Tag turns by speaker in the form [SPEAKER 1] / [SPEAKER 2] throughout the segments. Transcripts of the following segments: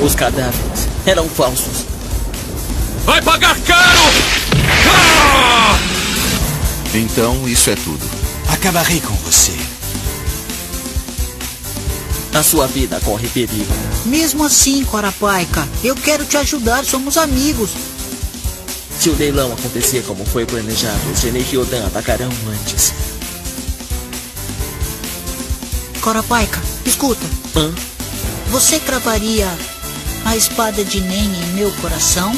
[SPEAKER 1] Os cadáveres eram falsos.
[SPEAKER 2] Vai pagar caro! Ah!
[SPEAKER 3] Então, isso é tudo.
[SPEAKER 4] Acabarei com você.
[SPEAKER 1] A sua vida corre perigo.
[SPEAKER 5] Mesmo assim, Corapaika, eu quero te ajudar, somos amigos.
[SPEAKER 1] Se o leilão acontecer como foi planejado, os Genei Ryodan atacarão antes.
[SPEAKER 5] Corapaika, escuta.
[SPEAKER 1] Hã?
[SPEAKER 5] Você cravaria a espada de Nen em meu coração?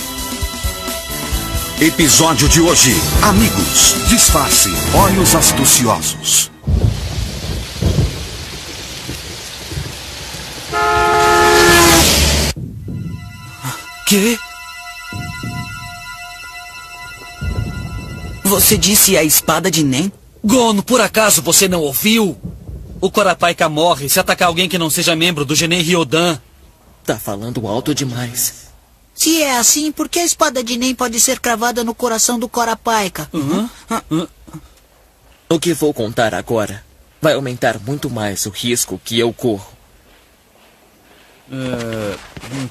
[SPEAKER 4] Episódio de hoje. Amigos, disfarce, olhos astuciosos.
[SPEAKER 6] Quê? Você disse a espada de Nen?
[SPEAKER 7] Gono, por acaso você não ouviu? O Corapaika morre se atacar alguém que não seja membro do Genei Ryodan.
[SPEAKER 1] Tá falando alto demais.
[SPEAKER 5] Se é assim, por que a espada de Nen pode ser cravada no coração do Corapaika?
[SPEAKER 1] O que vou contar agora vai aumentar muito mais o risco que eu corro.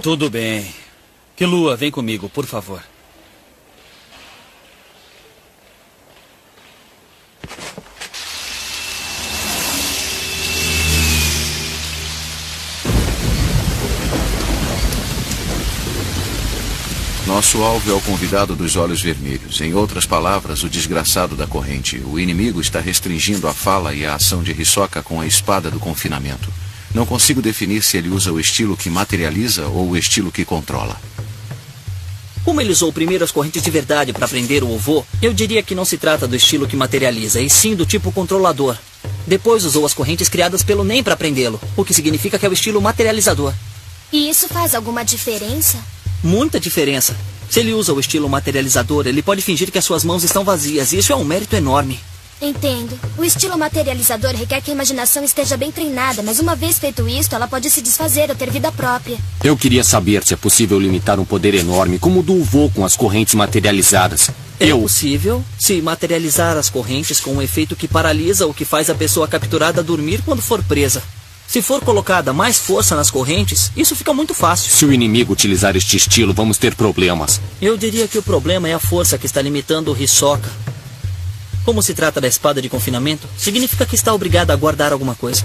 [SPEAKER 7] Tudo bem. Killua, vem comigo, por favor.
[SPEAKER 3] Nosso alvo é o convidado dos olhos vermelhos. Em outras palavras, o desgraçado da corrente. O inimigo está restringindo a fala e a ação de Hisoka com a espada do confinamento. Não consigo definir se ele usa o estilo que materializa ou o estilo que controla.
[SPEAKER 6] Como ele usou primeiro as correntes de verdade para prender o Ovo, eu diria que não se trata do estilo que materializa, e sim do tipo controlador. Depois usou as correntes criadas pelo Nen para prendê-lo, o que significa que é o estilo materializador.
[SPEAKER 8] E isso faz alguma diferença?
[SPEAKER 6] Muita diferença. Se ele usa o estilo materializador, ele pode fingir que as suas mãos estão vazias, e isso é um mérito enorme.
[SPEAKER 8] Entendo. O estilo materializador requer que a imaginação esteja bem treinada, mas uma vez feito isto, ela pode se desfazer ou ter vida própria.
[SPEAKER 9] Eu queria saber se é possível limitar um poder enorme como o do Vô com as correntes materializadas.
[SPEAKER 6] É possível se materializar as correntes com um efeito que paralisa ou que faz a pessoa capturada dormir quando for presa. Se for colocada mais força nas correntes, isso fica muito fácil.
[SPEAKER 9] Se o inimigo utilizar este estilo, vamos ter problemas.
[SPEAKER 6] Eu diria que o problema é a força que está limitando o Hisoka. Como se trata da espada de confinamento, significa que está obrigado a guardar alguma coisa.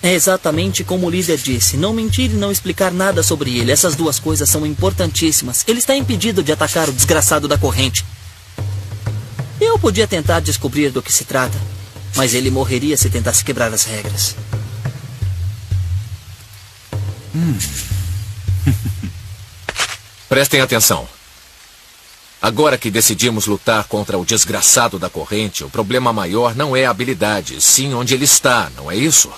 [SPEAKER 6] É exatamente como o líder disse, não mentir e não explicar nada sobre ele. Essas duas coisas são importantíssimas. Ele está impedido de atacar o desgraçado da corrente. Eu podia tentar descobrir do que se trata, mas ele morreria se tentasse quebrar as regras.
[SPEAKER 2] Prestem atenção. Agora que decidimos lutar contra o desgraçado da corrente, o problema maior não é a habilidade, sim onde ele está, não é isso?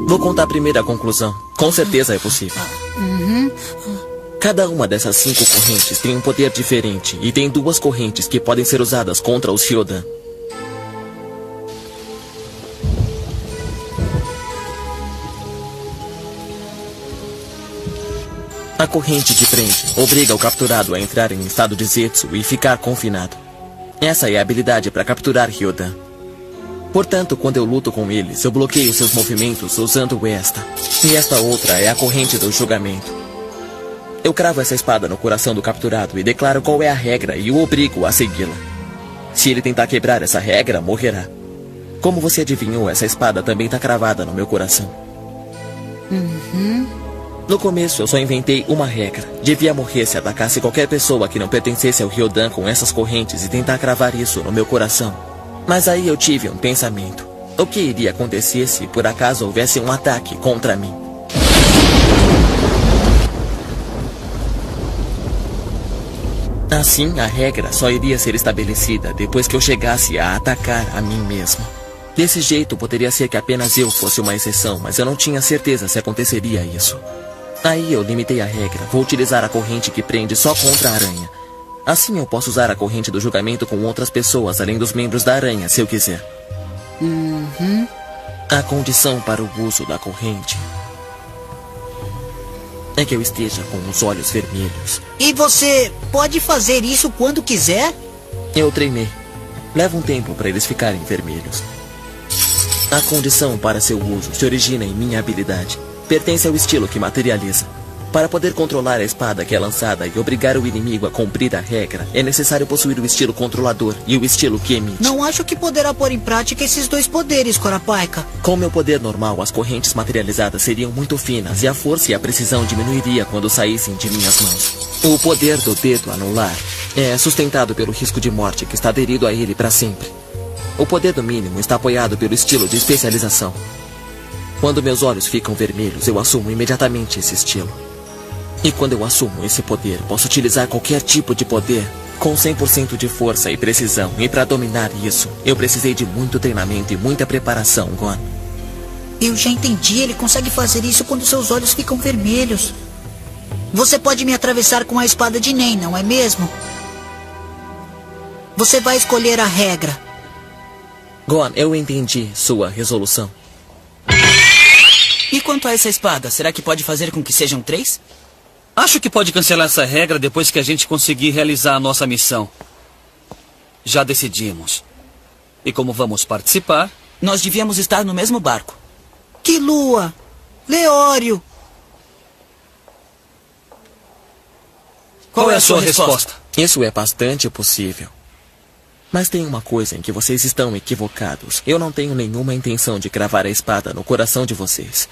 [SPEAKER 1] Vou contar a primeira conclusão. Com certeza é possível. Cada uma dessas 5 correntes tem um poder diferente e tem 2 correntes que podem ser usadas contra os Ryodan. A corrente que prende obriga o capturado a entrar em estado de Zetsu e ficar confinado. Essa é a habilidade para capturar Ryodan. Portanto, quando eu luto com eles, eu bloqueio seus movimentos usando esta. E esta outra é a corrente do julgamento. Eu cravo essa espada no coração do capturado e declaro qual é a regra e o obrigo a segui-la. Se ele tentar quebrar essa regra, morrerá. Como você adivinhou, essa espada também está cravada no meu coração. No começo, eu só inventei uma regra. Devia morrer se atacasse qualquer pessoa que não pertencesse ao Ryodan com essas correntes e tentar cravar isso no meu coração. Mas aí eu tive um pensamento. O que iria acontecer se por acaso houvesse um ataque contra mim? Assim, a regra só iria ser estabelecida depois que eu chegasse a atacar a mim mesmo. Desse jeito, poderia ser que apenas eu fosse uma exceção, mas eu não tinha certeza se aconteceria isso. Aí eu limitei a regra. Vou utilizar a corrente que prende só contra a aranha. Assim eu posso usar a corrente do julgamento com outras pessoas, além dos membros da aranha, se eu quiser. A condição para o uso da corrente é que eu esteja com os olhos vermelhos.
[SPEAKER 5] E você pode fazer isso quando quiser?
[SPEAKER 1] Eu treinei. Leva um tempo para eles ficarem vermelhos. A condição para seu uso se origina em minha habilidade. Pertence ao estilo que materializa. Para poder controlar a espada que é lançada e obrigar o inimigo a cumprir a regra, é necessário possuir o estilo controlador e o estilo que emite.
[SPEAKER 5] Não acho que poderá pôr em prática esses dois poderes, Corapaika.
[SPEAKER 1] Com meu poder normal, as correntes materializadas seriam muito finas e a força e a precisão diminuiria quando saíssem de minhas mãos. O poder do dedo anular é sustentado pelo risco de morte que está aderido a ele para sempre. O poder do mínimo está apoiado pelo estilo de especialização. Quando meus olhos ficam vermelhos, eu assumo imediatamente esse estilo. E quando eu assumo esse poder, posso utilizar qualquer tipo de poder com 100% de força e precisão. E para dominar isso, eu precisei de muito treinamento e muita preparação, Gon.
[SPEAKER 5] Eu já entendi, ele consegue fazer isso quando seus olhos ficam vermelhos. Você pode me atravessar com a espada de Nen, não é mesmo? Você vai escolher a regra.
[SPEAKER 1] Gon, eu entendi sua resolução.
[SPEAKER 6] E quanto a essa espada, será que pode fazer com que sejam 3?
[SPEAKER 7] Acho que pode cancelar essa regra depois que a gente conseguir realizar a nossa missão. Já decidimos. E como vamos participar,
[SPEAKER 6] Nós devíamos estar no mesmo barco.
[SPEAKER 5] Killua! Leório!
[SPEAKER 7] qual é a sua resposta?
[SPEAKER 1] Isso é bastante possível. Mas tem uma coisa em que vocês estão equivocados. Eu não tenho nenhuma intenção de cravar a espada no coração de vocês.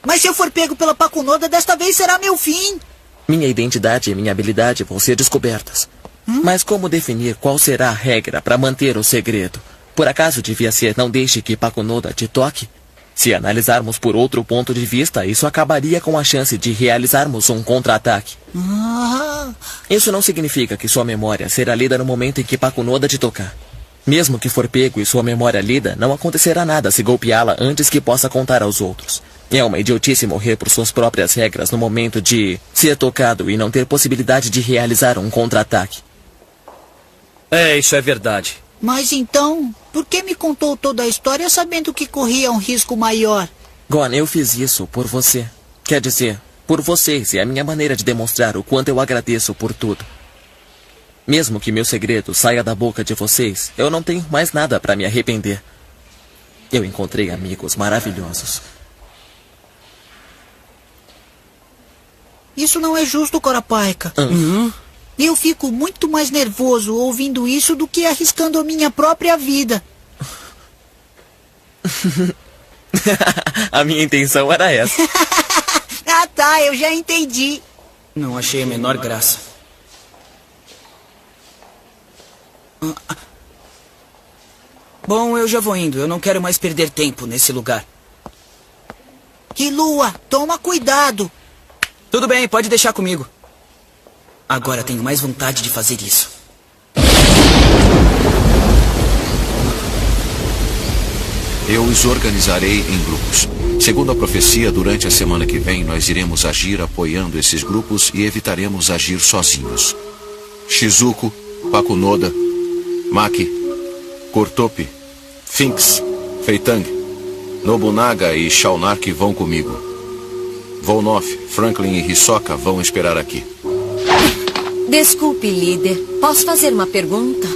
[SPEAKER 5] Mas se eu for pego pela Pakunoda, desta vez será meu fim.
[SPEAKER 1] Minha identidade e minha habilidade vão ser descobertas. Mas como definir qual será a regra para manter o segredo? Por acaso devia ser não deixe que Pakunoda te toque? Se analisarmos por outro ponto de vista, isso acabaria com a chance de realizarmos um contra-ataque. Isso não significa que sua memória será lida no momento em que Pakunoda te tocar. Mesmo que for pego e sua memória lida, não acontecerá nada se golpeá-la antes que possa contar aos outros. É uma idiotice morrer por suas próprias regras no momento de ser tocado e não ter possibilidade de realizar um contra-ataque.
[SPEAKER 7] Isso é verdade.
[SPEAKER 5] Mas então, por que me contou toda a história sabendo que corria um risco maior?
[SPEAKER 1] Gon, eu fiz isso por você. Quer dizer, por vocês, e é a minha maneira de demonstrar o quanto eu agradeço por tudo. Mesmo que meu segredo saia da boca de vocês, eu não tenho mais nada para me arrepender. Eu encontrei amigos maravilhosos.
[SPEAKER 5] Isso não é justo, Corapaika. Eu fico muito mais nervoso ouvindo isso do que arriscando a minha própria vida.
[SPEAKER 1] A minha intenção era essa.
[SPEAKER 5] Ah, tá, eu já entendi.
[SPEAKER 6] Não achei a menor graça. Bom, eu já vou indo. Eu não quero mais perder tempo nesse lugar.
[SPEAKER 5] Killua, toma cuidado.
[SPEAKER 6] Tudo bem, pode deixar comigo. Agora tenho mais vontade de fazer isso.
[SPEAKER 3] Eu os organizarei em grupos. Segundo a profecia, durante a semana que vem, nós iremos agir apoiando esses grupos e evitaremos agir sozinhos. Shizuko, Pakunoda, Maki, Kurtopi, Finks, Feitang, Nobunaga e Shaunark vão comigo. Volnoff, Franklin e Hisoka vão esperar aqui.
[SPEAKER 10] Desculpe, líder. Posso fazer uma pergunta?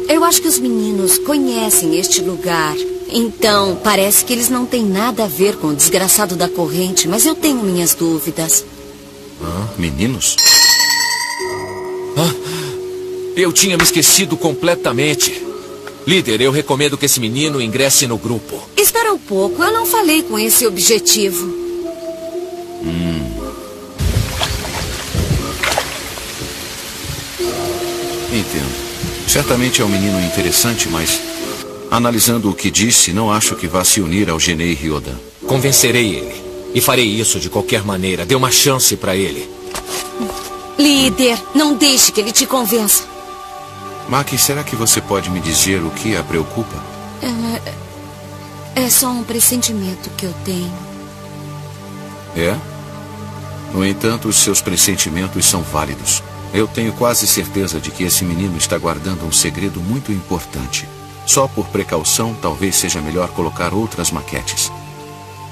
[SPEAKER 10] Eu acho que os meninos conhecem este lugar. Então, parece que eles não têm nada a ver com o desgraçado da corrente, mas eu tenho minhas dúvidas.
[SPEAKER 3] Meninos?
[SPEAKER 2] Eu tinha me esquecido completamente. Líder, eu recomendo que esse menino ingresse no grupo.
[SPEAKER 10] Espera um pouco, eu não falei com esse objetivo.
[SPEAKER 3] Entendo. Certamente é um menino interessante, mas analisando o que disse, não acho que vá se unir ao Genei Ryodan.
[SPEAKER 2] Convencerei ele. E farei isso de qualquer maneira. Dê uma chance para ele.
[SPEAKER 10] Líder, não deixe que ele te convença.
[SPEAKER 3] Maki, será que você pode me dizer o que a preocupa?
[SPEAKER 10] É só um pressentimento que eu tenho.
[SPEAKER 3] É? No entanto, os seus pressentimentos são válidos. Eu tenho quase certeza de que esse menino está guardando um segredo muito importante. Só por precaução, talvez seja melhor colocar outras maquetes.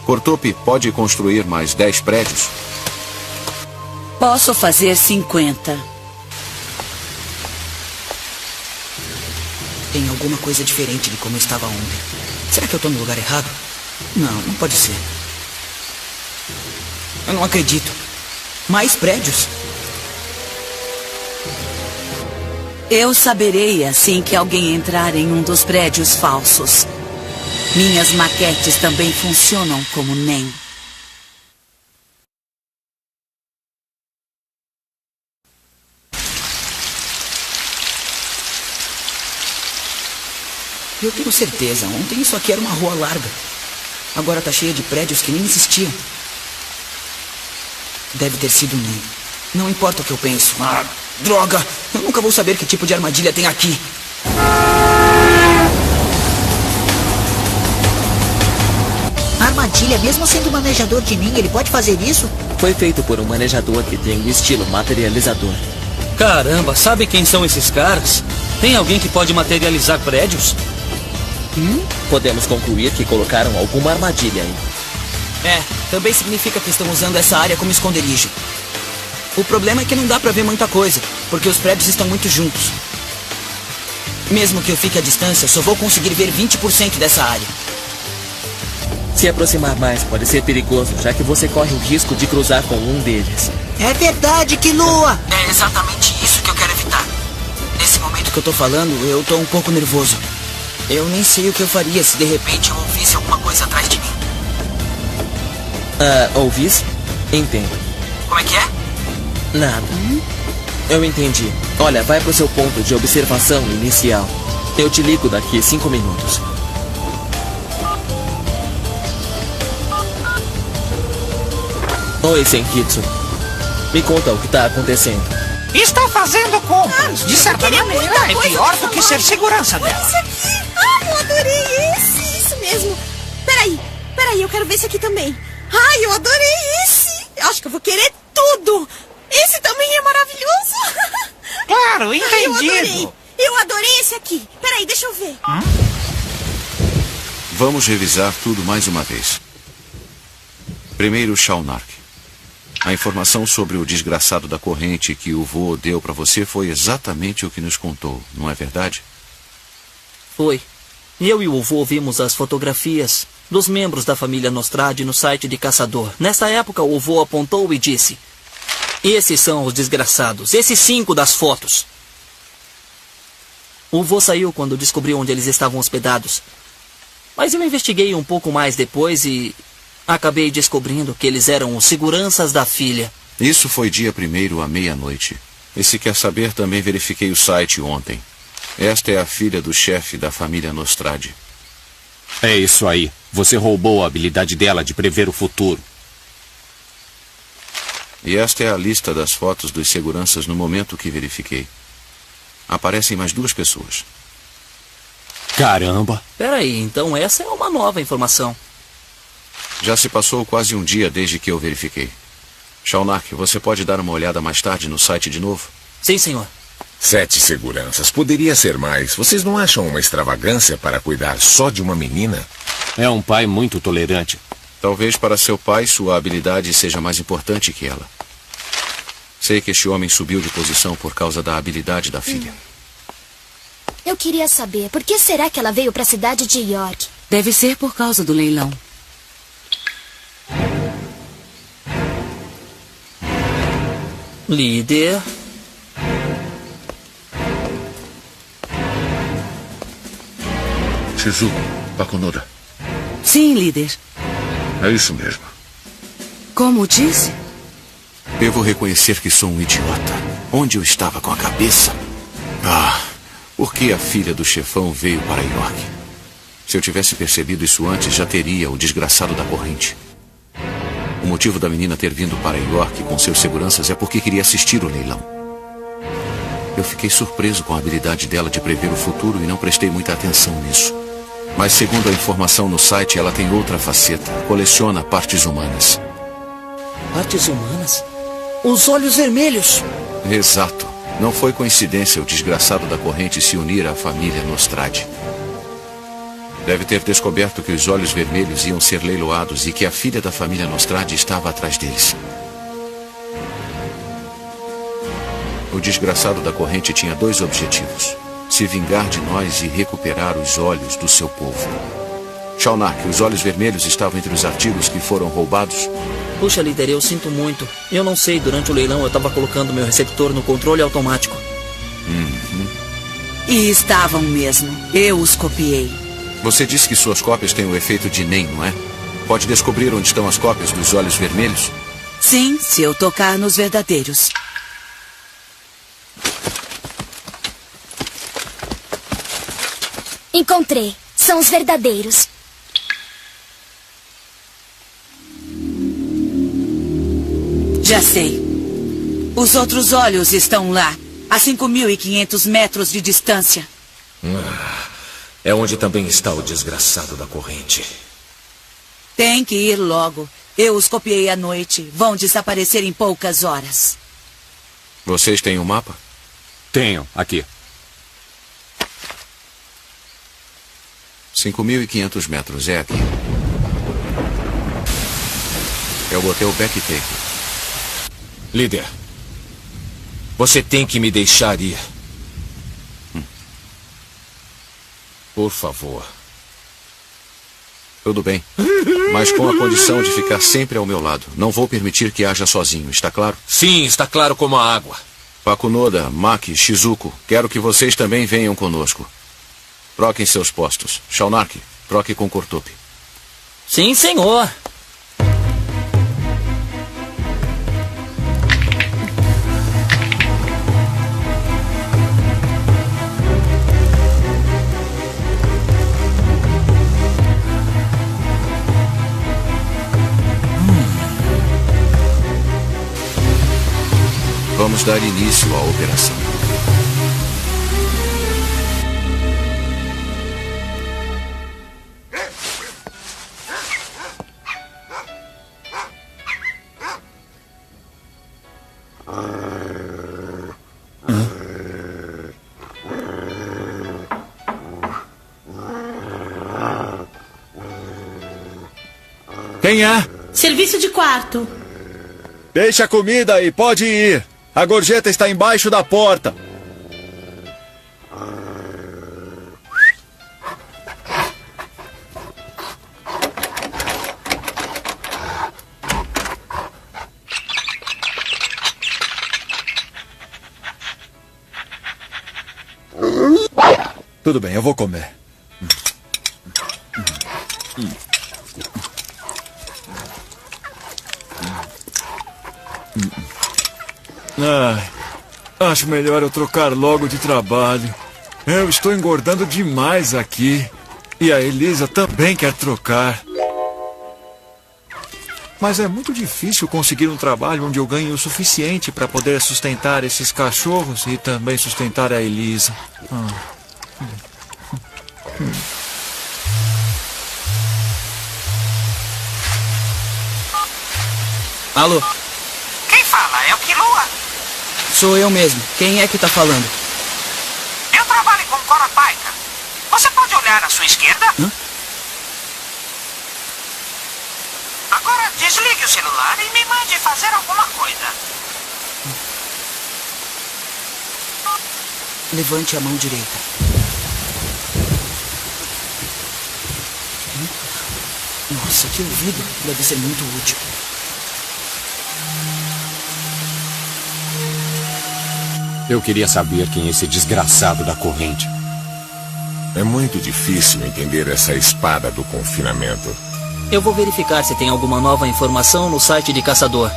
[SPEAKER 3] Cortopi pode construir mais 10 prédios?
[SPEAKER 11] Posso fazer 50.
[SPEAKER 12] Tem alguma coisa diferente de como eu estava ontem. Será que eu estou no lugar errado? Não pode ser. Eu não acredito. Mais prédios?
[SPEAKER 11] Eu saberei assim que alguém entrar em um dos prédios falsos. Minhas maquetes também funcionam como NEM.
[SPEAKER 12] Eu tenho certeza. Ontem isso aqui era uma rua larga. Agora tá cheia de prédios que nem existiam. Deve ter sido NEM. Não importa o que eu penso. Droga! Eu nunca vou saber que tipo de armadilha tem aqui.
[SPEAKER 5] Armadilha, mesmo sendo manejador de NEM, ele pode fazer isso?
[SPEAKER 1] Foi feito por um manejador que tem o estilo materializador.
[SPEAKER 7] Caramba, sabe quem são esses caras? Tem alguém que pode materializar prédios?
[SPEAKER 1] Podemos concluir que colocaram alguma armadilha aí.
[SPEAKER 12] Também significa que estão usando essa área como esconderijo. O problema é que não dá pra ver muita coisa, porque os prédios estão muito juntos. Mesmo que eu fique à distância, só vou conseguir ver 20% dessa área.
[SPEAKER 1] Se aproximar mais pode ser perigoso, já que você corre o risco de cruzar com um deles.
[SPEAKER 5] É verdade, Killua!
[SPEAKER 12] É exatamente isso que eu quero evitar. Nesse momento que eu tô falando, eu tô um pouco nervoso. Eu nem sei o que eu faria se de repente eu ouvisse alguma coisa atrás de mim.
[SPEAKER 1] Ouvisse? Entendo.
[SPEAKER 12] Como é que é?
[SPEAKER 1] Nada. Eu entendi. Olha, vai pro seu ponto de observação inicial. Eu te ligo daqui 5 minutos. Oi, Senkitsu. Me conta o que tá acontecendo.
[SPEAKER 13] Está fazendo compras. De certa maneira, é pior do que ser segurança dela.
[SPEAKER 14] Esse aqui! Eu adorei esse! Isso mesmo! Peraí, eu quero ver esse aqui também. Eu adorei esse! Eu acho que eu vou querer tudo! Esse também é maravilhoso!
[SPEAKER 13] Claro, entendido!
[SPEAKER 14] Eu adorei esse aqui! Peraí, deixa eu ver.
[SPEAKER 3] Vamos revisar tudo mais uma vez. Primeiro, Shaunark. A informação sobre o desgraçado da corrente que o vô deu para você foi exatamente o que nos contou, não é verdade?
[SPEAKER 6] Foi. Eu e o vô vimos as fotografias dos membros da família Nostrade no site de caçador. Nessa época, o vô apontou e disse: esses são os desgraçados, esses 5 das fotos. O vô saiu quando descobriu onde eles estavam hospedados. Mas eu investiguei um pouco mais depois e acabei descobrindo que eles eram os seguranças da filha.
[SPEAKER 3] Isso foi dia 1º à meia-noite. E se quer saber, também verifiquei o site ontem. Esta é a filha do chefe da família Nostrade.
[SPEAKER 9] É isso aí. Você roubou a habilidade dela de prever o futuro.
[SPEAKER 3] E esta é a lista das fotos dos seguranças no momento que verifiquei. Aparecem mais 2 pessoas.
[SPEAKER 9] Caramba!
[SPEAKER 6] Peraí, então essa é uma nova informação.
[SPEAKER 3] Já se passou quase um dia desde que eu verifiquei. Shaunark, você pode dar uma olhada mais tarde no site de novo?
[SPEAKER 6] Sim, senhor.
[SPEAKER 15] 7 seguranças. Poderia ser mais. Vocês não acham uma extravagância para cuidar só de uma menina?
[SPEAKER 9] É um pai muito tolerante.
[SPEAKER 3] Talvez para seu pai sua habilidade seja mais importante que ela. Sei que este homem subiu de posição por causa da habilidade da filha.
[SPEAKER 8] Eu queria saber, por que será que ela veio para a cidade de York?
[SPEAKER 11] Deve ser por causa do leilão.
[SPEAKER 6] Líder.
[SPEAKER 16] Shizuko, Bakunoda.
[SPEAKER 11] Sim, líder.
[SPEAKER 16] É isso mesmo.
[SPEAKER 11] Como disse?
[SPEAKER 3] Devo reconhecer que sou um idiota. Onde eu estava com a cabeça? Por que a filha do chefão veio para York? Se eu tivesse percebido isso antes, já teria o desgraçado da corrente. O motivo da menina ter vindo para York com seus seguranças é porque queria assistir o leilão. Eu fiquei surpreso com a habilidade dela de prever o futuro e não prestei muita atenção nisso. Mas segundo a informação no site, ela tem outra faceta. Coleciona partes humanas.
[SPEAKER 5] Partes humanas? Os olhos vermelhos!
[SPEAKER 3] Exato. Não foi coincidência o desgraçado da corrente se unir à família Nostrade. Deve ter descoberto que os olhos vermelhos iam ser leiloados e que a filha da família Nostrade estava atrás deles. O desgraçado da corrente tinha 2 objetivos: se vingar de nós e recuperar os olhos do seu povo. Shalnak, os olhos vermelhos estavam entre os artigos que foram roubados?
[SPEAKER 6] Puxa, líder, eu sinto muito. Eu não sei, durante o leilão eu estava colocando meu receptor no controle automático.
[SPEAKER 11] E estavam mesmo. Eu os copiei.
[SPEAKER 3] Você disse que suas cópias têm o efeito de NEM, não é? Pode descobrir onde estão as cópias dos olhos vermelhos?
[SPEAKER 11] Sim, se eu tocar nos verdadeiros.
[SPEAKER 8] Encontrei. São os verdadeiros.
[SPEAKER 11] Já sei. Os outros olhos estão lá, a 5.500 metros de distância.
[SPEAKER 2] É onde também está o desgraçado da corrente.
[SPEAKER 11] Tem que ir logo. Eu os copiei à noite. Vão desaparecer em poucas horas.
[SPEAKER 3] Vocês têm um mapa?
[SPEAKER 9] Tenho, aqui.
[SPEAKER 3] 5.500 metros, é aqui. Eu botei o backtape.
[SPEAKER 2] Líder, você tem que me deixar ir. Por favor.
[SPEAKER 3] Tudo bem. Mas com a condição de ficar sempre ao meu lado. Não vou permitir que haja sozinho, está claro?
[SPEAKER 2] Sim, está claro como a água.
[SPEAKER 3] Pakunoda, Maki, Shizuko, quero que vocês também venham conosco. Troquem seus postos. Shalnak, troque com Kortopi.
[SPEAKER 6] Sim, senhor.
[SPEAKER 3] Vamos dar início à operação.
[SPEAKER 17] Quem é?
[SPEAKER 18] Serviço de quarto.
[SPEAKER 17] Deixa a comida e pode ir. A gorjeta está embaixo da porta. Tudo bem, eu vou comer. Ai, acho melhor eu trocar logo de trabalho. Eu estou engordando demais aqui. E a Elisa também quer trocar. Mas é muito difícil conseguir um trabalho onde eu ganhe o suficiente para poder sustentar esses cachorros e também sustentar a Elisa.
[SPEAKER 12] Alô?
[SPEAKER 13] Quem fala? É o Killua?
[SPEAKER 12] Sou eu mesmo. Quem é que tá falando?
[SPEAKER 13] Eu trabalho com Korapaika. Você pode olhar à sua esquerda? Agora desligue o celular e me mande fazer alguma coisa.
[SPEAKER 12] Levante a mão direita. Nossa, que ouvido. Deve ser muito útil.
[SPEAKER 9] Eu queria saber quem é esse desgraçado da corrente.
[SPEAKER 15] É muito difícil entender essa espada do confinamento.
[SPEAKER 6] Eu vou verificar se tem alguma nova informação no site de caçador.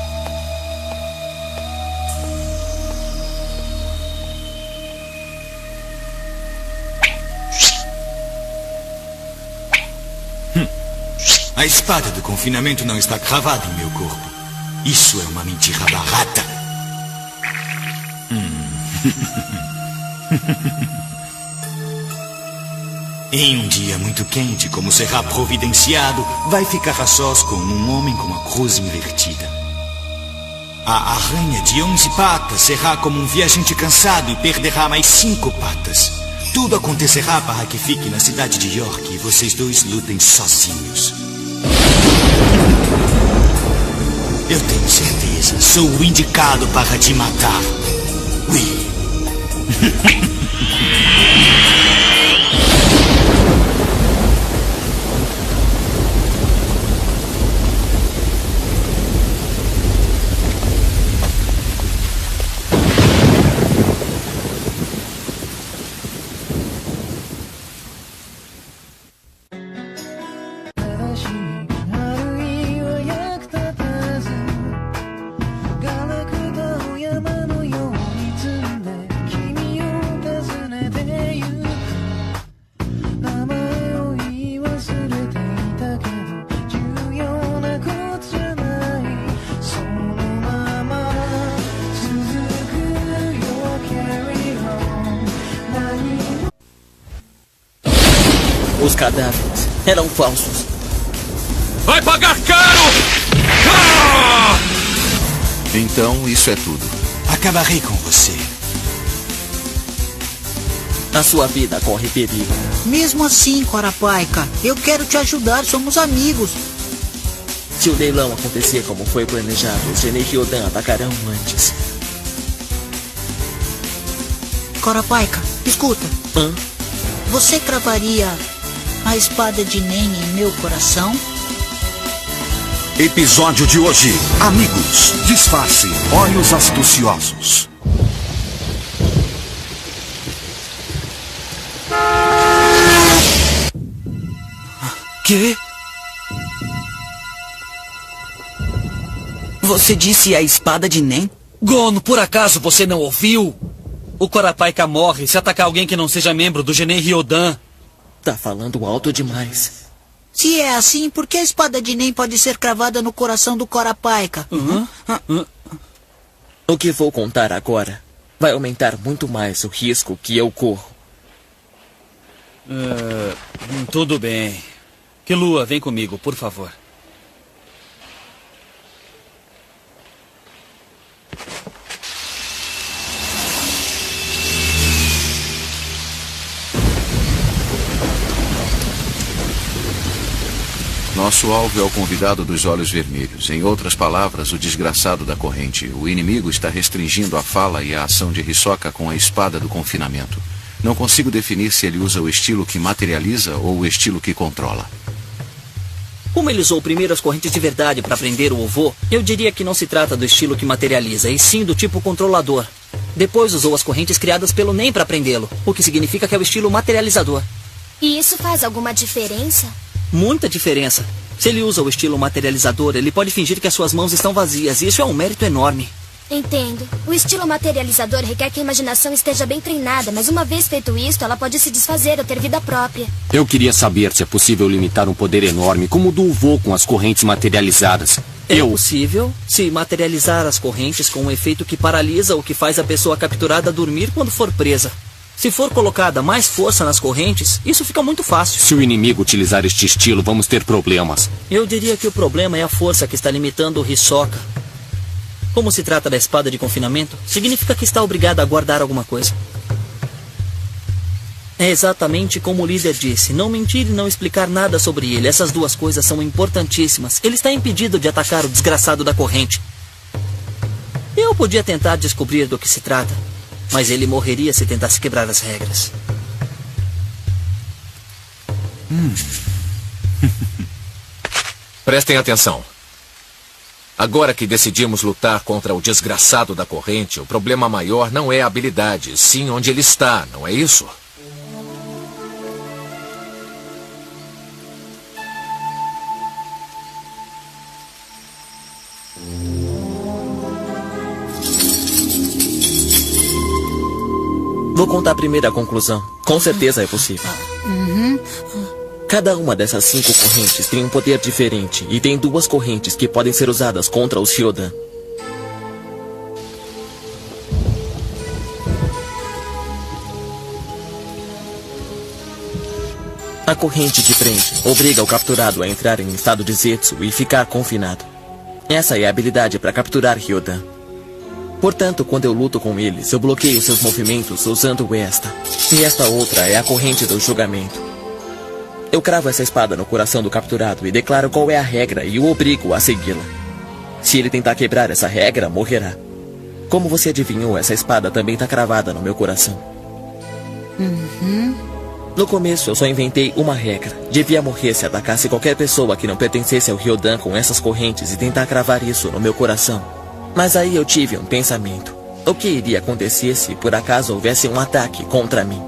[SPEAKER 19] A espada do confinamento não está cravada em meu corpo. Isso é uma mentira barata. Em um dia muito quente, como será providenciado, vai ficar a sós com um homem com a cruz invertida. A aranha de 11 patas será como um viajante cansado e perderá mais 5 patas. Tudo acontecerá para que fique na cidade de York e vocês dois lutem sozinhos. Eu tenho certeza, sou o indicado para te matar. Ui.
[SPEAKER 1] Os cadáveres eram falsos.
[SPEAKER 2] Vai pagar caro! Ah!
[SPEAKER 3] Então, isso é tudo.
[SPEAKER 19] Acabarei com você.
[SPEAKER 1] A sua vida corre perigo.
[SPEAKER 5] Mesmo assim, Corapaika, eu quero te ajudar, somos amigos.
[SPEAKER 1] Se o leilão acontecer como foi planejado, os Genei Ryodan atacarão antes.
[SPEAKER 5] Corapaika, escuta.
[SPEAKER 1] Hã?
[SPEAKER 5] Você cravaria a espada de Nen em meu coração?
[SPEAKER 4] Episódio de hoje. Amigos, disfarce, olhos astuciosos.
[SPEAKER 12] Quê? Você disse a espada de Nen?
[SPEAKER 7] Gono, por acaso você não ouviu? O Corapaika morre se atacar alguém que não seja membro do Genei Ryodan.
[SPEAKER 1] Tá falando alto demais.
[SPEAKER 5] Se é assim, por que a espada de Nen pode ser cravada no coração do Corapaika?
[SPEAKER 1] O que vou contar agora vai aumentar muito mais o risco que eu corro.
[SPEAKER 7] Tudo bem. Killua, vem comigo, por favor.
[SPEAKER 3] Nosso alvo é o convidado dos olhos vermelhos. Em outras palavras, o desgraçado da corrente. O inimigo está restringindo a fala e a ação de Hisoka com a espada do confinamento. Não consigo definir se ele usa o estilo que materializa ou o estilo que controla.
[SPEAKER 6] Como ele usou primeiro as correntes de verdade para prender o Ovo, eu diria que não se trata do estilo que materializa, e sim do tipo controlador. Depois usou as correntes criadas pelo Nen para prendê-lo, o que significa que é o estilo materializador.
[SPEAKER 8] E isso faz alguma diferença?
[SPEAKER 6] Muita diferença. Se ele usa o estilo materializador, ele pode fingir que as suas mãos estão vazias, e isso é um mérito enorme.
[SPEAKER 8] Entendo. O estilo materializador requer que a imaginação esteja bem treinada, mas uma vez feito isto, ela pode se desfazer ou ter vida própria.
[SPEAKER 9] Eu queria saber se é possível limitar um poder enorme como o do Vô com as correntes materializadas.
[SPEAKER 6] É possível se materializar as correntes com um efeito que paralisa ou que faz a pessoa capturada dormir quando for presa. Se for colocada mais força nas correntes, isso fica muito fácil.
[SPEAKER 9] Se o inimigo utilizar este estilo, vamos ter problemas.
[SPEAKER 6] Eu diria que o problema é a força que está limitando o Hisoka. Como se trata da espada de confinamento, significa que está obrigado a guardar alguma coisa. É exatamente como o líder disse, não mentir e não explicar nada sobre ele. Essas duas coisas são importantíssimas. Ele está impedido de atacar o desgraçado da corrente. Eu podia tentar descobrir do que se trata, mas ele morreria se tentasse quebrar as regras.
[SPEAKER 2] Prestem atenção. Agora que decidimos lutar contra o desgraçado da corrente, o problema maior não é a habilidade, sim onde ele está, não é isso?
[SPEAKER 1] Vou contar primeiro a conclusão. Com certeza é possível. Cada uma dessas 5 correntes tem um poder diferente e tem 2 correntes que podem ser usadas contra os Ryodan. A corrente de prende obriga o capturado a entrar em estado de Zetsu e ficar confinado. Essa é a habilidade para capturar Ryodan. Portanto, quando eu luto com eles, eu bloqueio seus movimentos usando esta. E esta outra é a corrente do julgamento. Eu cravo essa espada no coração do capturado e declaro qual é a regra e o obrigo a segui-la. Se ele tentar quebrar essa regra, morrerá. Como você adivinhou, essa espada também está cravada no meu coração. No começo, eu só inventei uma regra. Devia morrer se atacasse qualquer pessoa que não pertencesse ao Ryodan com essas correntes e tentar cravar isso no meu coração. Mas aí eu tive um pensamento. O que iria acontecer se, por acaso, houvesse um ataque contra mim?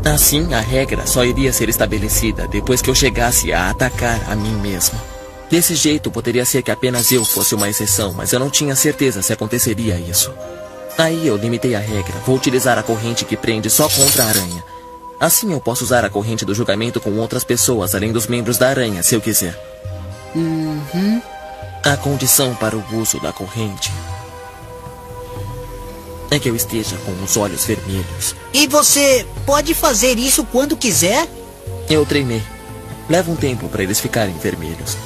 [SPEAKER 1] Assim, a regra só iria ser estabelecida depois que eu chegasse a atacar a mim mesmo. Desse jeito, poderia ser que apenas eu fosse uma exceção, mas eu não tinha certeza se aconteceria isso. Aí eu limitei a regra. Vou utilizar a corrente que prende só contra a aranha. Assim eu posso usar a corrente do julgamento com outras pessoas, além dos membros da aranha, se eu quiser. A condição para o uso da corrente é que eu esteja com os olhos vermelhos.
[SPEAKER 5] E você pode fazer isso quando quiser?
[SPEAKER 1] Eu treinei. Leva um tempo para eles ficarem vermelhos.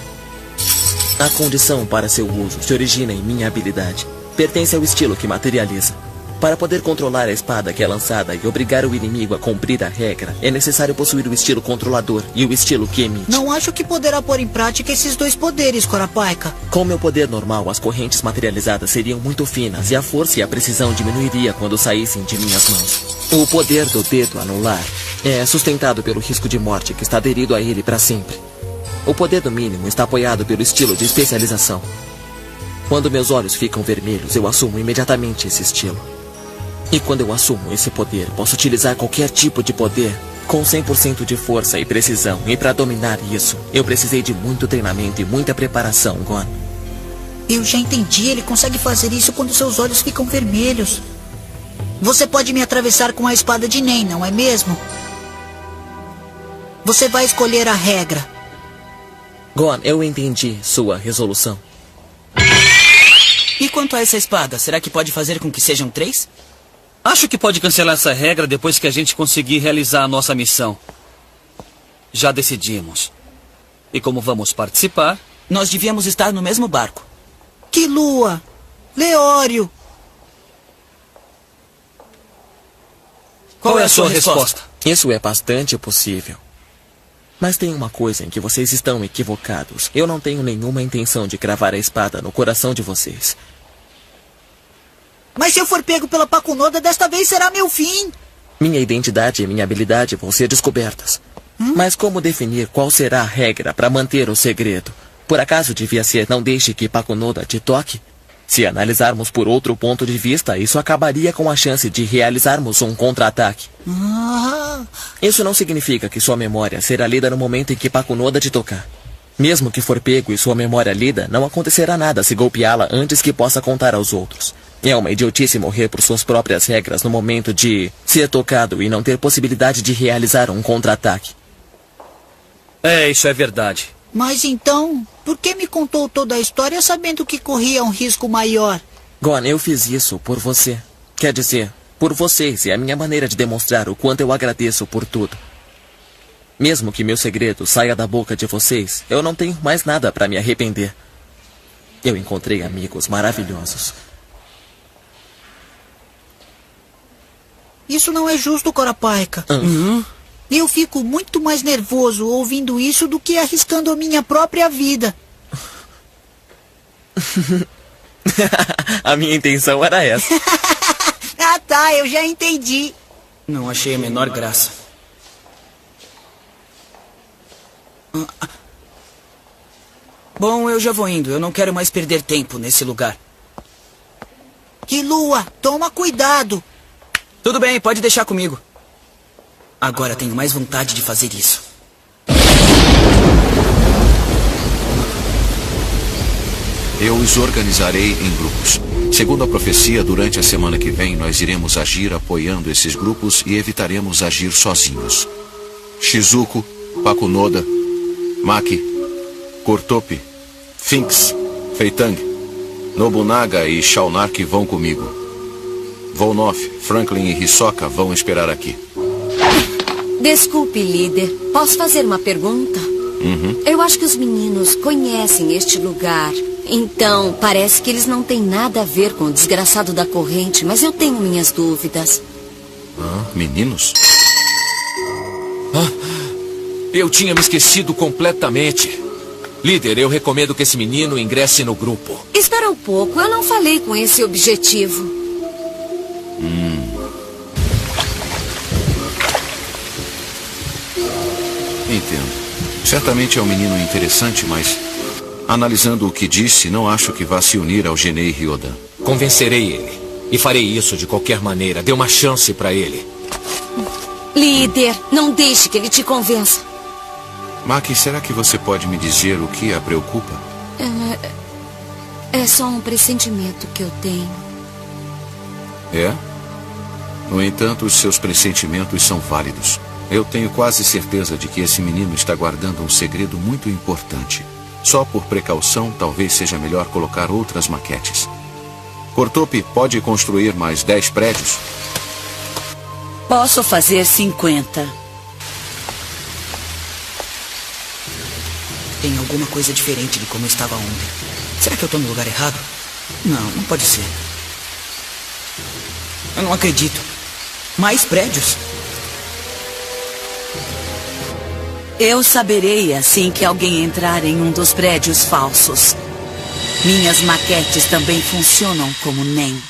[SPEAKER 1] A condição para seu uso se origina em minha habilidade. Pertence ao estilo que materializa. Para poder controlar a espada que é lançada e obrigar o inimigo a cumprir a regra, é necessário possuir o estilo controlador e o estilo que emite.
[SPEAKER 5] Não acho que poderá pôr em prática esses dois poderes, Corapaika.
[SPEAKER 1] Com meu poder normal, as correntes materializadas seriam muito finas e a força e a precisão diminuiria quando saíssem de minhas mãos. O poder do dedo anular é sustentado pelo risco de morte que está aderido a ele para sempre. O poder do mínimo está apoiado pelo estilo de especialização. Quando meus olhos ficam vermelhos, eu assumo imediatamente esse estilo. E quando eu assumo esse poder, posso utilizar qualquer tipo de poder com 100% de força e precisão. E para dominar isso, eu precisei de muito treinamento e muita preparação, Gon.
[SPEAKER 5] Eu já entendi, ele consegue fazer isso quando seus olhos ficam vermelhos. Você pode me atravessar com a espada de Nen, não é mesmo? Você vai escolher a regra.
[SPEAKER 1] Gon, eu entendi sua resolução.
[SPEAKER 12] E quanto a essa espada, será que pode fazer com que sejam 3?
[SPEAKER 7] Acho que pode cancelar essa regra depois que a gente conseguir realizar a nossa missão. Já decidimos. E como vamos participar?
[SPEAKER 12] Nós devíamos estar no mesmo barco.
[SPEAKER 5] Killua! Leório!
[SPEAKER 12] Qual é a sua resposta?
[SPEAKER 1] Isso é bastante possível. Mas tem uma coisa em que vocês estão equivocados. Eu não tenho nenhuma intenção de cravar a espada no coração de vocês.
[SPEAKER 5] Mas se eu for pego pela Pakunoda, desta vez será meu fim.
[SPEAKER 1] Minha identidade e minha habilidade vão ser descobertas. Mas como definir qual será a regra para manter o segredo? Por acaso devia ser não deixe que Pakunoda te toque? Se analisarmos por outro ponto de vista, isso acabaria com a chance de realizarmos um contra-ataque. Isso não significa que sua memória será lida no momento em que Pakunoda te tocar. Mesmo que for pego e sua memória lida, não acontecerá nada se golpeá-la antes que possa contar aos outros. É uma idiotice morrer por suas próprias regras no momento de ser tocado e não ter possibilidade de realizar um contra-ataque.
[SPEAKER 7] Isso é verdade.
[SPEAKER 5] Mas então, por que me contou toda a história sabendo que corria um risco maior?
[SPEAKER 1] Gon, eu fiz isso por você. Quer dizer, por vocês, é a minha maneira de demonstrar o quanto eu agradeço por tudo. Mesmo que meu segredo saia da boca de vocês, eu não tenho mais nada para me arrepender. Eu encontrei amigos maravilhosos.
[SPEAKER 5] Isso não é justo, Corapaika. Eu fico muito mais nervoso ouvindo isso do que arriscando a minha própria vida.
[SPEAKER 1] A minha intenção era essa.
[SPEAKER 5] Ah, tá, eu já entendi.
[SPEAKER 12] Não achei a menor graça. Bom, eu já vou indo. Eu não quero mais perder tempo nesse lugar.
[SPEAKER 5] Killua, toma cuidado.
[SPEAKER 12] Tudo bem, pode deixar comigo. Agora tenho mais vontade de fazer isso.
[SPEAKER 3] Eu os organizarei em grupos. Segundo a profecia, durante a semana que vem, nós iremos agir apoiando esses grupos e evitaremos agir sozinhos. Shizuko, Pakunoda, Maki, Kurtopi, Finks, Feitang, Nobunaga e Shaunark vão comigo. Volnoff, Franklin e Hisoka vão esperar aqui.
[SPEAKER 10] Desculpe, líder. Posso fazer uma pergunta? Eu acho que os meninos conhecem este lugar. Então, parece que eles não têm nada a ver com o desgraçado da corrente, mas eu tenho minhas dúvidas.
[SPEAKER 3] Meninos?
[SPEAKER 2] Eu tinha me esquecido completamente. Líder, eu recomendo que esse menino ingresse no grupo.
[SPEAKER 10] Espera um pouco, eu não falei com esse objetivo.
[SPEAKER 3] Entendo. Certamente é um menino interessante, mas... analisando o que disse, não acho que vá se unir ao Genei Ryodan.
[SPEAKER 2] Convencerei ele. E farei isso de qualquer maneira. Dê uma chance pra ele.
[SPEAKER 10] Líder, não deixe que ele te convença.
[SPEAKER 3] Maki, será que você pode me dizer o que a preocupa?
[SPEAKER 10] É só um pressentimento que eu tenho.
[SPEAKER 3] É? No entanto, os seus pressentimentos são válidos. Eu tenho quase certeza de que esse menino está guardando um segredo muito importante. Só por precaução, talvez seja melhor colocar outras maquetes. Cortopi pode construir mais 10 prédios?
[SPEAKER 11] Posso fazer 50.
[SPEAKER 12] Tem alguma coisa diferente de como eu estava ontem. Será que eu estou no lugar errado? Não pode ser. Eu não acredito. Mais prédios?
[SPEAKER 11] Eu saberei assim que alguém entrar em um dos prédios falsos. Minhas maquetes também funcionam como NEM.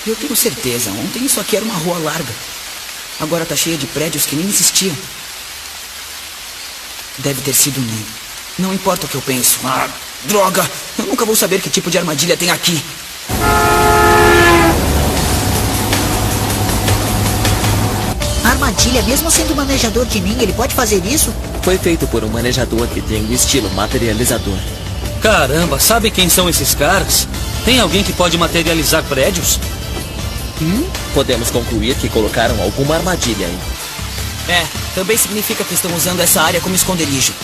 [SPEAKER 12] Eu tenho certeza, ontem isso aqui era uma rua larga. Agora tá cheia de prédios que nem existiam. Deve ter sido NEM. Não importa o que eu penso. Droga! Eu nunca vou saber que tipo de armadilha tem aqui.
[SPEAKER 5] Armadilha, mesmo sendo manejador de NEM, ele pode fazer isso?
[SPEAKER 1] Foi feito por um manejador que tem o estilo materializador.
[SPEAKER 7] Caramba, sabe quem são esses caras? Tem alguém que pode materializar prédios?
[SPEAKER 1] Podemos concluir que colocaram alguma armadilha aí.
[SPEAKER 12] Também significa que estão usando essa área como esconderijo.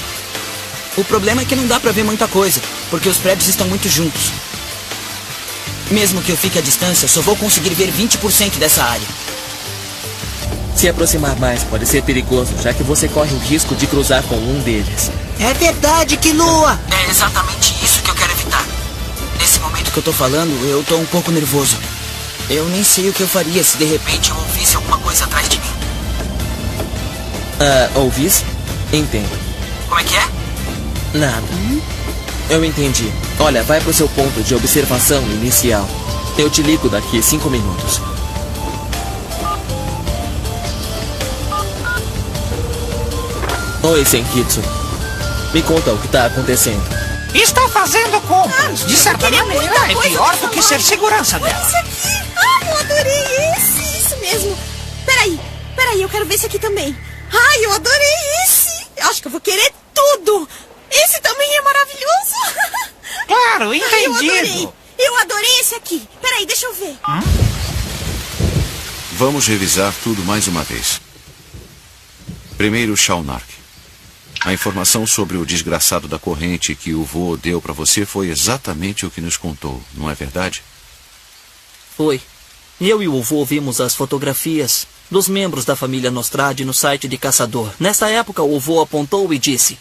[SPEAKER 12] O problema é que não dá pra ver muita coisa, porque os prédios estão muito juntos. Mesmo que eu fique à distância, só vou conseguir ver 20% dessa área.
[SPEAKER 1] Se aproximar mais pode ser perigoso, já que você corre o risco de cruzar com um deles.
[SPEAKER 5] É verdade, Killua!
[SPEAKER 12] É exatamente isso que eu quero evitar. Nesse momento que eu tô falando, eu tô um pouco nervoso. Eu nem sei o que eu faria se de repente eu ouvisse alguma coisa atrás de mim.
[SPEAKER 1] Ouvisse? Entendo.
[SPEAKER 12] Como é que é?
[SPEAKER 1] Nada. Eu entendi. Olha, vai pro seu ponto de observação inicial. Eu te ligo daqui 5 minutos. Oi, Senkitsu. Me conta o que tá acontecendo.
[SPEAKER 13] Está fazendo compras. De certa maneira, é pior do que ser segurança dela.
[SPEAKER 14] Esse aqui! Eu adorei esse! Isso mesmo! Peraí, eu quero ver esse aqui também. Eu adorei esse! Acho que eu vou querer tudo! Esse também é maravilhoso!
[SPEAKER 13] Claro, entendido!
[SPEAKER 14] Eu adorei esse aqui! Peraí, deixa eu ver.
[SPEAKER 3] Vamos revisar tudo mais uma vez. Primeiro, Shaunark. A informação sobre o desgraçado da corrente que o vô deu para você foi exatamente o que nos contou, não é verdade?
[SPEAKER 6] Foi. Eu e o vô vimos as fotografias dos membros da família Nostrade no site de caçador. Nessa época, o vô apontou e disse: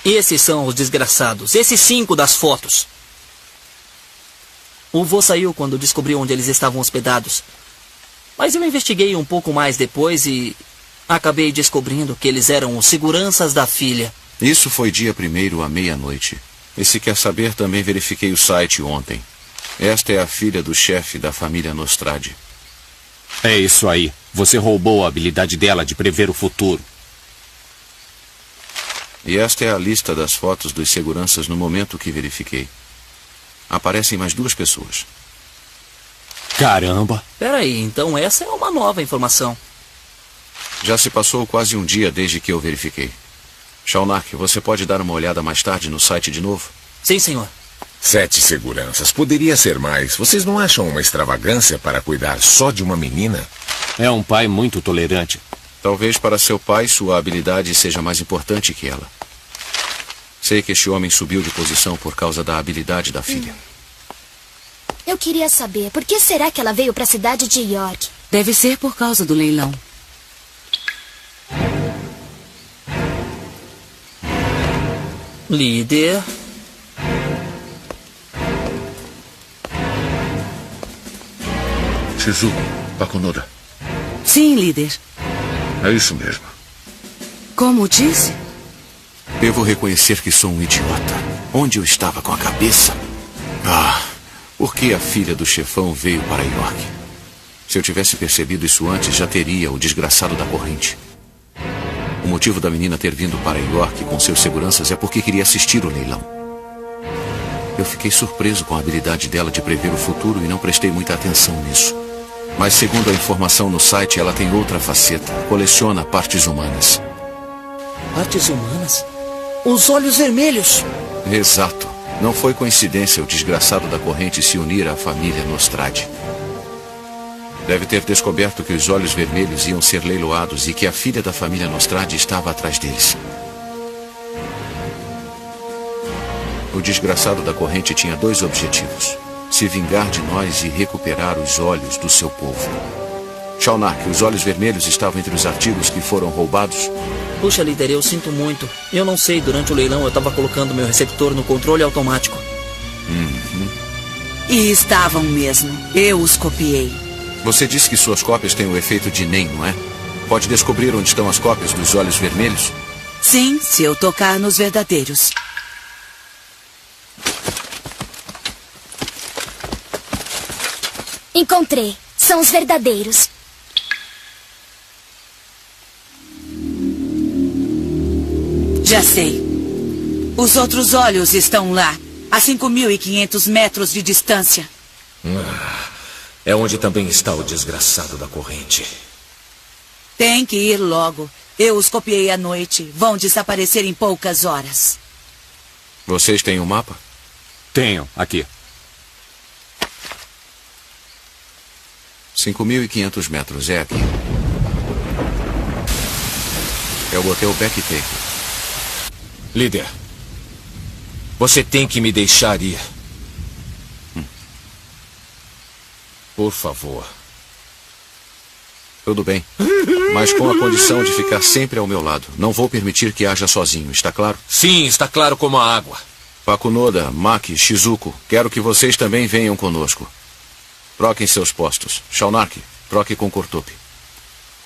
[SPEAKER 6] esses são os desgraçados, esses 5 das fotos. O vô saiu quando descobriu onde eles estavam hospedados. Mas eu investiguei um pouco mais depois e acabei descobrindo que eles eram os seguranças da filha.
[SPEAKER 3] Isso foi dia 1º à meia-noite. E se quer saber, também verifiquei o site ontem. Esta é a filha do chefe da família Nostrade.
[SPEAKER 9] É isso aí. Você roubou a habilidade dela de prever o futuro.
[SPEAKER 3] E esta é a lista das fotos dos seguranças no momento que verifiquei. Aparecem mais 2 pessoas.
[SPEAKER 9] Caramba!
[SPEAKER 6] Peraí, então essa é uma nova informação.
[SPEAKER 3] Já se passou quase um dia desde que eu verifiquei. Shaunark, você pode dar uma olhada mais tarde no site de novo?
[SPEAKER 6] Sim, senhor.
[SPEAKER 15] 7 seguranças. Poderia ser mais. Vocês não acham uma extravagância para cuidar só de uma menina?
[SPEAKER 9] É um pai muito tolerante.
[SPEAKER 3] Talvez para seu pai sua habilidade seja mais importante que ela. Sei que este homem subiu de posição por causa da habilidade da filha.
[SPEAKER 8] queria saber, por que será que ela veio para a cidade de York?
[SPEAKER 11] Deve ser por causa do leilão.
[SPEAKER 6] Líder.
[SPEAKER 16] Shizuko, Pakunoda.
[SPEAKER 11] Sim, líder.
[SPEAKER 16] É isso mesmo.
[SPEAKER 11] Como disse?
[SPEAKER 3] Devo reconhecer que sou um idiota. Onde eu estava com a cabeça? Por que a filha do chefão veio para York? Se eu tivesse percebido isso antes, já teria o desgraçado da corrente. O motivo da menina ter vindo para York com seus seguranças é porque queria assistir o leilão. Eu fiquei surpreso com a habilidade dela de prever o futuro e não prestei muita atenção nisso. Mas segundo a informação no site, ela tem outra faceta. Coleciona partes humanas.
[SPEAKER 6] Partes humanas? Os olhos vermelhos!
[SPEAKER 3] Exato. Não foi coincidência o desgraçado da corrente se unir à família Nostrade. Deve ter descoberto que os olhos vermelhos iam ser leiloados e que a filha da família Nostrade estava atrás deles. O desgraçado da corrente tinha 2 objetivos: se vingar de nós e recuperar os olhos do seu povo. Shaunark, os olhos vermelhos estavam entre os artigos que foram roubados?
[SPEAKER 6] Puxa, líder, eu sinto muito. Eu não sei, durante o leilão eu estava colocando meu receptor no controle automático.
[SPEAKER 11] E estavam mesmo. Eu os copiei.
[SPEAKER 3] Você disse que suas cópias têm o efeito de NEM, não é? Pode descobrir onde estão as cópias dos olhos vermelhos?
[SPEAKER 11] Sim, se eu tocar nos verdadeiros.
[SPEAKER 8] Encontrei. São os verdadeiros.
[SPEAKER 11] Já sei. Os outros olhos estão lá, a 5.500 metros de distância.
[SPEAKER 2] É onde também está o desgraçado da corrente.
[SPEAKER 11] Tem que ir logo. Eu os copiei à noite. Vão desaparecer em poucas horas.
[SPEAKER 3] Vocês têm um mapa?
[SPEAKER 9] Tenho, aqui.
[SPEAKER 3] 5.500 metros, é aqui. É o Hotel Backtake.
[SPEAKER 2] Líder, você tem que me deixar ir. Por favor.
[SPEAKER 3] Tudo bem. Mas com a condição de ficar sempre ao meu lado. Não vou permitir que haja sozinho, está claro?
[SPEAKER 2] Sim, está claro como a água.
[SPEAKER 3] Pakunoda, Maki, Shizuko, quero que vocês também venham conosco. Troquem seus postos. Shaunark, troque com Kortup.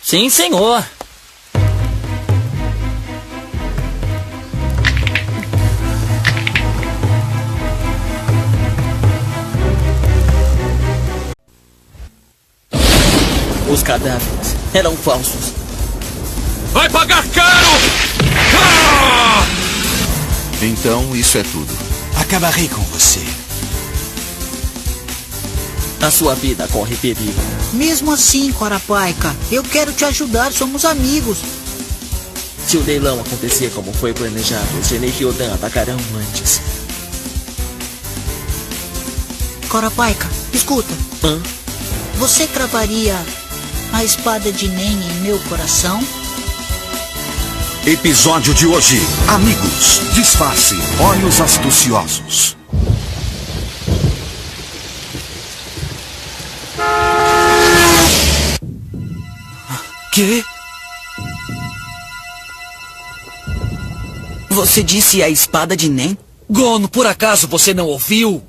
[SPEAKER 6] Sim, senhor. Os cadáveres eram falsos.
[SPEAKER 2] Vai pagar caro!
[SPEAKER 3] Então, isso é tudo.
[SPEAKER 19] Acabarei com você.
[SPEAKER 6] A sua vida corre perigo.
[SPEAKER 5] Mesmo assim, Corapaika, eu quero te ajudar, somos amigos.
[SPEAKER 1] Se o leilão acontecer como foi planejado, os Genei Ryodan atacarão antes.
[SPEAKER 5] Corapaika, escuta. Você cravaria a espada de Nen em meu coração?
[SPEAKER 4] Episódio de hoje: Amigos, disfarce, olhos astuciosos.
[SPEAKER 12] Quê? Você disse a espada de Nen?
[SPEAKER 7] Gono, por acaso você não ouviu?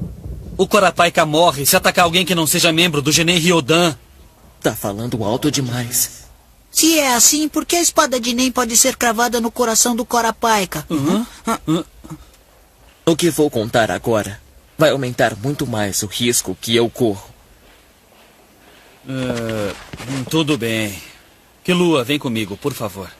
[SPEAKER 7] O Corapaika morre se atacar alguém que não seja membro do Genei Ryodan.
[SPEAKER 1] Tá falando alto demais.
[SPEAKER 5] Se é assim, por que a espada de Nen pode ser cravada no coração do Corapaika?
[SPEAKER 1] O que vou contar agora vai aumentar muito mais o risco que eu corro.
[SPEAKER 7] Tudo bem. Killua, vem comigo, por favor.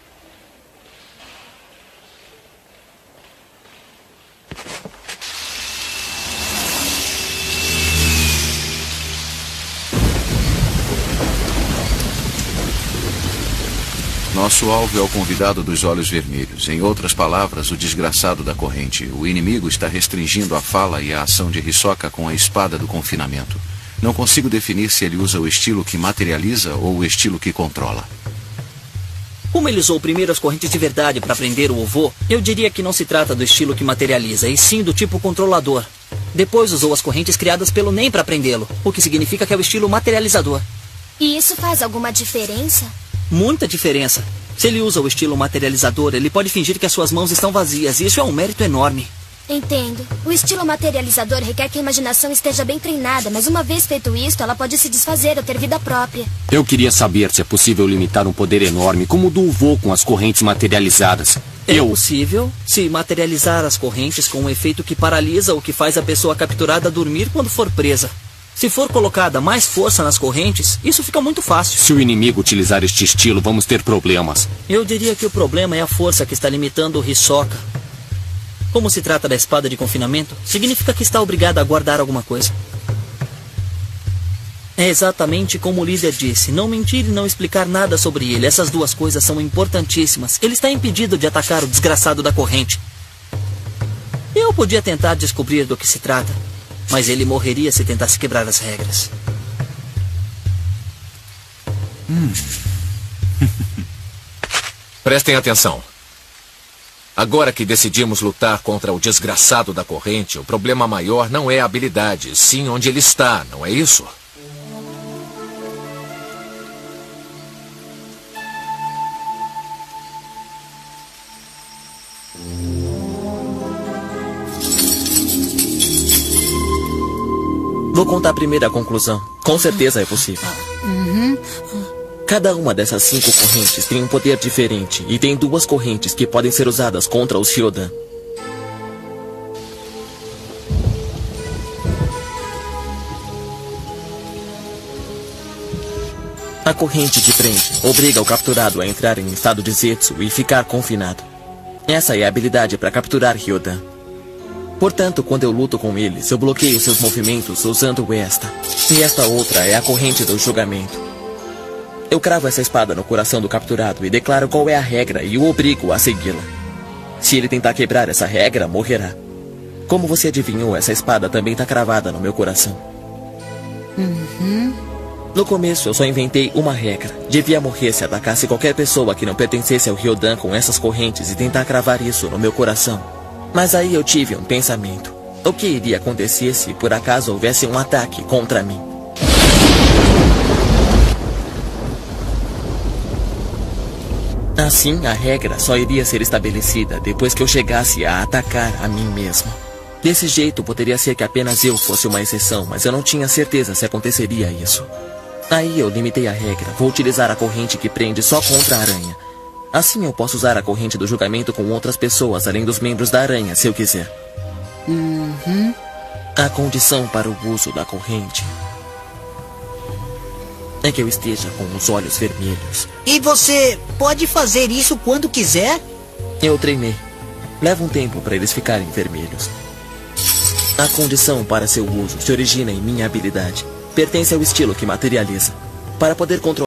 [SPEAKER 3] Nosso alvo é o convidado dos olhos vermelhos. Em outras palavras, o desgraçado da corrente. O inimigo está restringindo a fala e a ação de Hisoka com a espada do confinamento. Não consigo definir se ele usa o estilo que materializa ou o estilo que controla.
[SPEAKER 6] Como ele usou primeiro as correntes de verdade para prender o Ovo, eu diria que não se trata do estilo que materializa, e sim do tipo controlador. Depois usou as correntes criadas pelo NEM para prendê-lo, o que significa que é o estilo materializador.
[SPEAKER 8] E isso faz alguma diferença?
[SPEAKER 6] Muita diferença. Se ele usa o estilo materializador, ele pode fingir que as suas mãos estão vazias, e isso é um mérito enorme.
[SPEAKER 8] Entendo. O estilo materializador requer que a imaginação esteja bem treinada, mas uma vez feito isto, ela pode se desfazer ou ter vida própria.
[SPEAKER 9] Eu queria saber se é possível limitar um poder enorme como o do vô com as correntes materializadas.
[SPEAKER 6] É possível se materializar as correntes com um efeito que paralisa ou que faz a pessoa capturada dormir quando for presa. Se for colocada mais força nas correntes, isso fica muito fácil.
[SPEAKER 9] Se o inimigo utilizar este estilo, vamos ter problemas.
[SPEAKER 6] Eu diria que o problema é a força que está limitando o Hisoka. Como se trata da espada de confinamento, significa que está obrigada a guardar alguma coisa. É exatamente como o líder disse, não mentir e não explicar nada sobre ele. Essas duas coisas são importantíssimas. Ele está impedido de atacar o desgraçado da corrente. Eu podia tentar descobrir do que se trata, mas ele morreria se tentasse quebrar as regras.
[SPEAKER 2] Prestem atenção. Agora que decidimos lutar contra o desgraçado da corrente, o problema maior não é a habilidade, sim onde ele está, não é isso?
[SPEAKER 1] Vou contar primeiro a conclusão. Com certeza é possível. Cada uma dessas 5 correntes tem um poder diferente e tem 2 correntes que podem ser usadas contra os Ryodan. A corrente que prende obriga o capturado a entrar em estado de Zetsu e ficar confinado. Essa é a habilidade para capturar Ryodan. Portanto, quando eu luto com eles, eu bloqueio seus movimentos usando esta. E esta outra é a corrente do julgamento. Eu cravo essa espada no coração do capturado e declaro qual é a regra e o obrigo a segui-la. Se ele tentar quebrar essa regra, morrerá. Como você adivinhou, essa espada também está cravada no meu coração. No começo, eu só inventei uma regra. Devia morrer se atacasse qualquer pessoa que não pertencesse ao Ryodan com essas correntes e tentar cravar isso no meu coração. Mas aí eu tive um pensamento. O que iria acontecer se, por acaso, houvesse um ataque contra mim? Assim, a regra só iria ser estabelecida depois que eu chegasse a atacar a mim mesmo. Desse jeito, poderia ser que apenas eu fosse uma exceção, mas eu não tinha certeza se aconteceria isso. Aí eu limitei a regra. Vou utilizar a corrente que prende só contra a aranha. Assim eu posso usar a corrente do julgamento com outras pessoas, além dos membros da aranha, se eu quiser. A condição para o uso da corrente é que eu esteja com os olhos vermelhos.
[SPEAKER 5] E você pode fazer isso quando quiser?
[SPEAKER 1] Eu treinei. Leva um tempo para eles ficarem vermelhos. A condição para seu uso se origina em minha habilidade. Pertence ao estilo que materializa. Para poder controlar